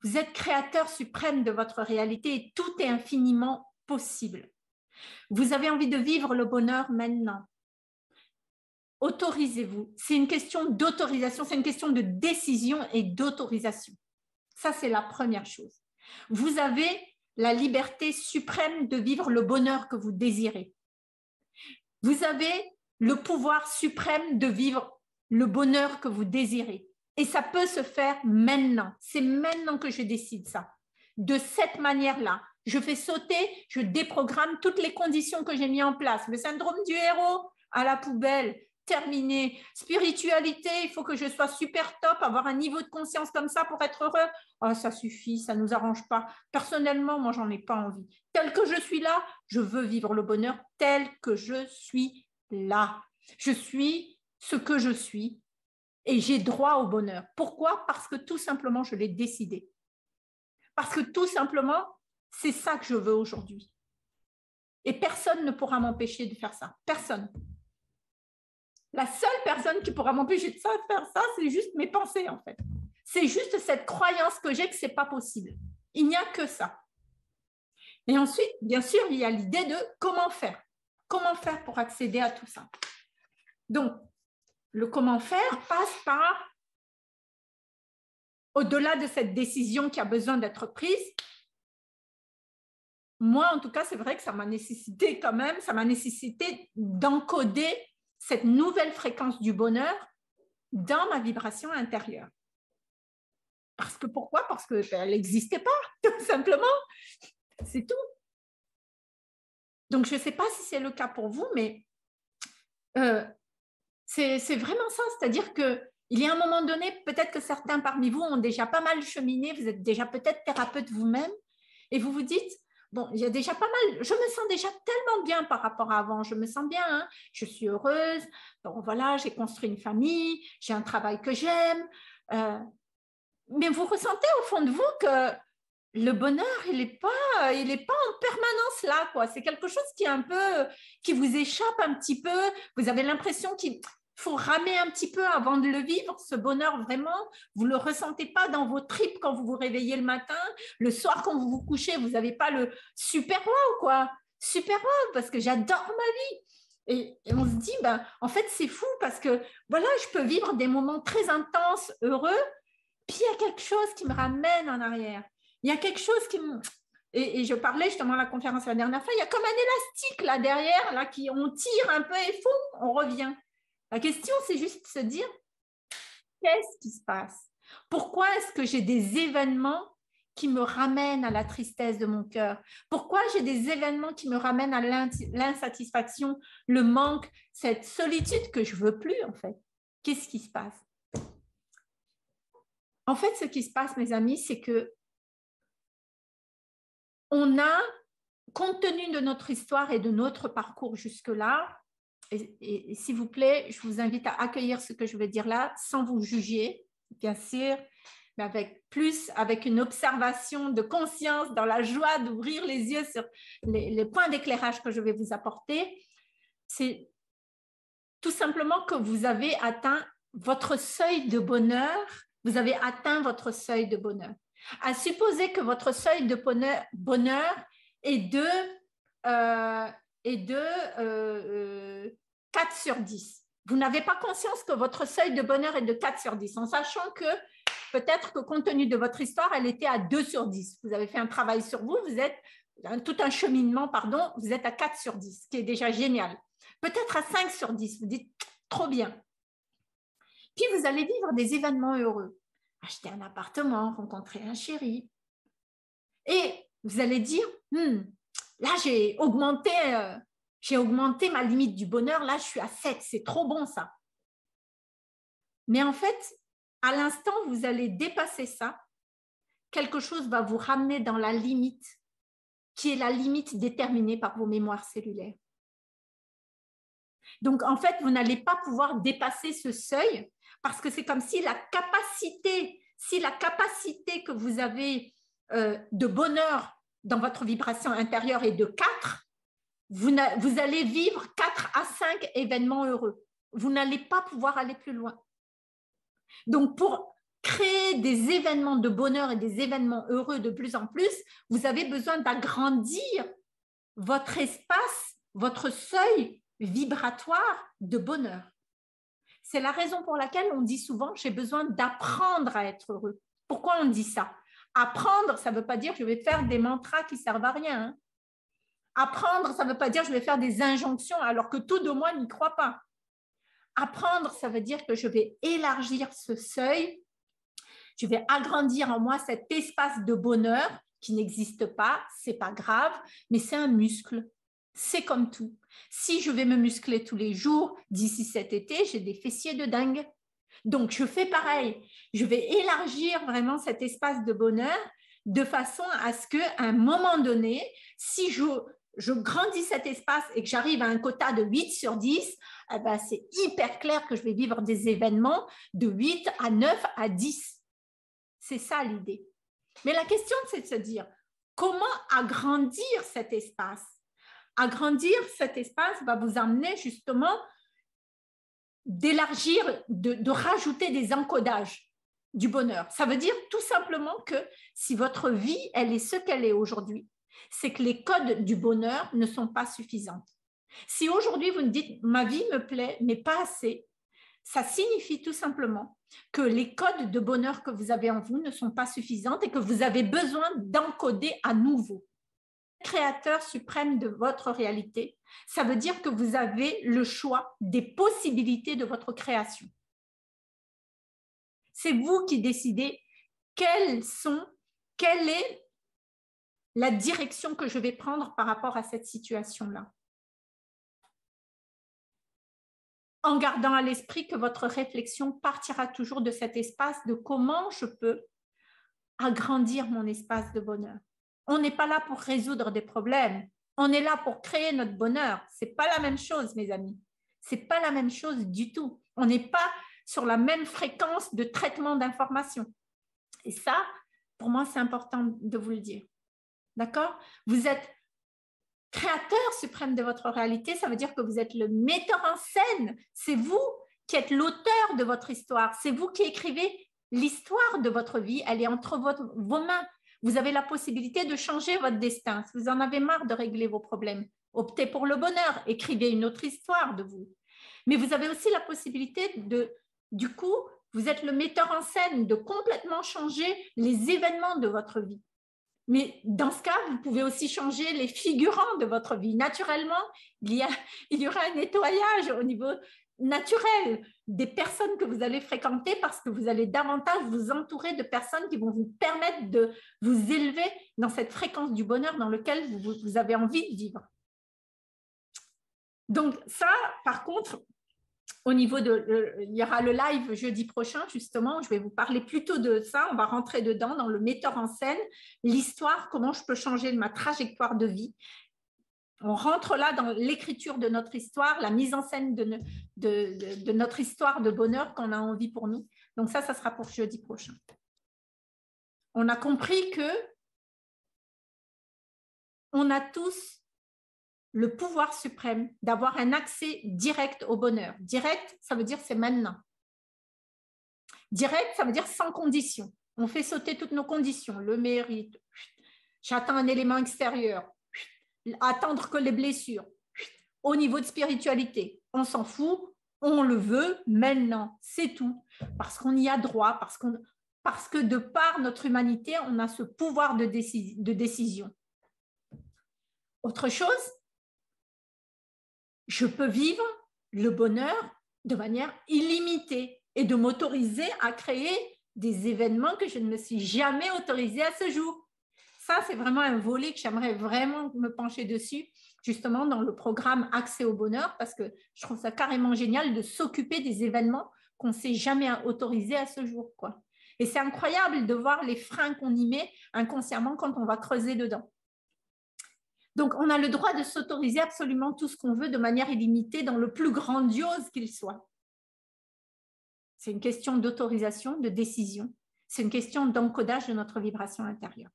Vous êtes créateur suprême de votre réalité et tout est infiniment possible. Vous avez envie de vivre le bonheur maintenant. Autorisez-vous. C'est une question d'autorisation, c'est une question de décision et d'autorisation. Ça, c'est la première chose. Vous avez la liberté suprême de vivre le bonheur que vous désirez. Vous avez le pouvoir suprême de vivre le bonheur que vous désirez. Et ça peut se faire maintenant. C'est maintenant que je décide ça. De cette manière-là, je fais sauter, je déprogramme toutes les conditions que j'ai mises en place. Le syndrome du héros, à la poubelle, terminé. Spiritualité, il faut que je sois super top, avoir un niveau de conscience comme ça pour être heureux. Oh, ça suffit, ça ne nous arrange pas. Personnellement, moi, j'en ai pas envie. Tel que je suis là, je veux vivre le bonheur tel que je suis là. Je suis ce que je suis et j'ai droit au bonheur. Pourquoi? Parce que tout simplement, je l'ai décidé. Parce que tout simplement, c'est ça que je veux aujourd'hui. Et personne ne pourra m'empêcher de faire ça. Personne. La seule personne qui pourra m'empêcher de faire ça, c'est juste mes pensées, en fait. C'est juste cette croyance que j'ai que ce n'est pas possible. Il n'y a que ça. Et ensuite, bien sûr, il y a l'idée de comment faire. Comment faire pour accéder à tout ça? Donc, le comment faire passe par, au-delà de cette décision qui a besoin d'être prise, moi, en tout cas, c'est vrai que ça m'a nécessité quand même, ça m'a nécessité d'encoder cette nouvelle fréquence du bonheur dans ma vibration intérieure. Parce que pourquoi? Parce qu'elle n'existait pas, tout simplement. C'est tout. Donc, je ne sais pas si c'est le cas pour vous, mais c'est vraiment ça. C'est-à-dire qu'il y a un moment donné, peut-être que certains parmi vous ont déjà pas mal cheminé, vous êtes déjà peut-être thérapeute vous-même, et vous vous dites, bon, il y a déjà pas mal, je me sens déjà tellement bien par rapport à avant, je me sens bien, hein, je suis heureuse, bon voilà, j'ai construit une famille, j'ai un travail que j'aime, mais vous ressentez au fond de vous que le bonheur, il n'est pas en permanence là, quoi. C'est quelque chose qui est un peu, qui vous échappe un petit peu, vous avez l'impression qu'il faut ramer un petit peu avant de le vivre, ce bonheur vraiment, vous ne le ressentez pas dans vos tripes quand vous vous réveillez le matin, le soir quand vous vous couchez, vous n'avez pas le super wow, quoi, super wow, parce que j'adore ma vie. Et on se dit, ben, en fait, c'est fou parce que voilà, je peux vivre des moments très intenses, heureux, puis il y a quelque chose qui me ramène en arrière. Il y a quelque chose qui me... Et je parlais justement à la conférence la dernière fois, il y a comme un élastique là derrière, là, on tire un peu et fou, on revient. La question, c'est juste de se dire, qu'est-ce qui se passe? Pourquoi est-ce que j'ai des événements qui me ramènent à la tristesse de mon cœur? Pourquoi j'ai des événements qui me ramènent à l'insatisfaction, le manque, cette solitude que je ne veux plus en fait? Qu'est-ce qui se passe? En fait, ce qui se passe, mes amis, c'est que on a, compte tenu de notre histoire et de notre parcours jusque-là, et s'il vous plaît, je vous invite à accueillir ce que je vais dire là, sans vous juger, bien sûr, mais avec une observation de conscience, dans la joie d'ouvrir les yeux sur les points d'éclairage que je vais vous apporter. C'est tout simplement que vous avez atteint votre seuil de bonheur, vous avez atteint votre seuil de bonheur. À supposer que votre seuil de bonheur est de 4 sur 10. Vous n'avez pas conscience que votre seuil de bonheur est de 4 sur 10, en sachant que peut-être que compte tenu de votre histoire, elle était à 2 sur 10. Vous avez fait un travail sur vous, vous êtes tout un cheminement, pardon, vous êtes à 4 sur 10, ce qui est déjà génial. Peut-être à 5 sur 10, vous dites trop bien. Puis vous allez vivre des événements heureux. Acheter un appartement, rencontrer un chéri. Et vous allez dire, là j'ai augmenté ma limite du bonheur, là je suis à 7, c'est trop bon ça. Mais en fait, à l'instant où vous allez dépasser ça, quelque chose va vous ramener dans la limite, qui est la limite déterminée par vos mémoires cellulaires. Donc en fait, vous n'allez pas pouvoir dépasser ce seuil, parce que c'est comme si la capacité que vous avez de bonheur dans votre vibration intérieure est de 4, vous allez vivre 4 à 5 événements heureux. Vous n'allez pas pouvoir aller plus loin. Donc, pour créer des événements de bonheur et des événements heureux de plus en plus, vous avez besoin d'agrandir votre espace, votre seuil vibratoire de bonheur. C'est la raison pour laquelle on dit souvent « j'ai besoin d'apprendre à être heureux ». Pourquoi on dit ça? Apprendre, ça ne veut pas dire que je vais faire des mantras qui ne servent à rien. Hein. Apprendre, ça ne veut pas dire que je vais faire des injonctions alors que tout de moi n'y croit pas. Apprendre, ça veut dire que je vais élargir ce seuil, je vais agrandir en moi cet espace de bonheur qui n'existe pas, ce n'est pas grave, mais c'est un muscle. C'est comme tout. Si je vais me muscler tous les jours, d'ici cet été, j'ai des fessiers de dingue. Donc, je fais pareil. Je vais élargir vraiment cet espace de bonheur de façon à ce qu'à un moment donné, si je grandis cet espace et que j'arrive à un quota de 8 sur 10, eh ben, c'est hyper clair que je vais vivre des événements de 8 à 9 à 10. C'est ça l'idée. Mais la question, c'est de se dire, comment agrandir cet espace? Agrandir cet espace va vous amener justement d'élargir, de rajouter des encodages du bonheur. Ça veut dire tout simplement que si votre vie, elle est ce qu'elle est aujourd'hui, c'est que les codes du bonheur ne sont pas suffisants. Si aujourd'hui vous me dites « ma vie me plaît, mais pas assez », ça signifie tout simplement que les codes de bonheur que vous avez en vous ne sont pas suffisants et que vous avez besoin d'encoder à nouveau. Créateur suprême de votre réalité, ça veut dire que vous avez le choix des possibilités de votre création. C'est vous qui décidez quelle est la direction que je vais prendre par rapport à cette situation-là. En gardant à l'esprit que votre réflexion partira toujours de cet espace de comment je peux agrandir mon espace de bonheur. On n'est pas là pour résoudre des problèmes. On est là pour créer notre bonheur. Ce n'est pas la même chose, mes amis. Ce n'est pas la même chose du tout. On n'est pas sur la même fréquence de traitement d'informations. Et ça, pour moi, c'est important de vous le dire. D'accord? Vous êtes créateur suprême de votre réalité. Ça veut dire que vous êtes le metteur en scène. C'est vous qui êtes l'auteur de votre histoire. C'est vous qui écrivez l'histoire de votre vie. Elle est entre vos mains. Vous avez la possibilité de changer votre destin. Si vous en avez marre de régler vos problèmes, optez pour le bonheur, écrivez une autre histoire de vous. Mais vous avez aussi la possibilité du coup, vous êtes le metteur en scène, de complètement changer les événements de votre vie. Mais dans ce cas, vous pouvez aussi changer les figurants de votre vie. Naturellement, il y aura un nettoyage au niveau naturel des personnes que vous allez fréquenter parce que vous allez davantage vous entourer de personnes qui vont vous permettre de vous élever dans cette fréquence du bonheur dans laquelle vous avez envie de vivre. Donc ça, par contre, au niveau il y aura le live jeudi prochain, justement, je vais vous parler plutôt de ça. On va rentrer dedans, dans le metteur en scène, l'histoire, comment je peux changer ma trajectoire de vie. On rentre là dans l'écriture de notre histoire, la mise en scène de notre histoire de bonheur qu'on a envie pour nous. Donc ça sera pour jeudi prochain. On a compris que on a tous le pouvoir suprême d'avoir un accès direct au bonheur. Direct, ça veut dire c'est maintenant. Direct, ça veut dire sans condition. On fait sauter toutes nos conditions, le mérite, j'attends un élément extérieur, attendre que les blessures. Au niveau de spiritualité, on s'en fout, on le veut maintenant, c'est tout. Parce qu'on y a droit, parce que de par notre humanité, on a ce pouvoir de décision. Autre chose, je peux vivre le bonheur de manière illimitée et de m'autoriser à créer des événements que je ne me suis jamais autorisée à ce jour. Ça, c'est vraiment un volet que j'aimerais vraiment me pencher dessus, justement dans le programme Accès au bonheur, parce que je trouve ça carrément génial de s'occuper des événements qu'on ne s'est jamais autorisés à ce jour, quoi. Et c'est incroyable de voir les freins qu'on y met inconsciemment quand on va creuser dedans. Donc, on a le droit de s'autoriser absolument tout ce qu'on veut de manière illimitée dans le plus grandiose qu'il soit. C'est une question d'autorisation, de décision. C'est une question d'encodage de notre vibration intérieure.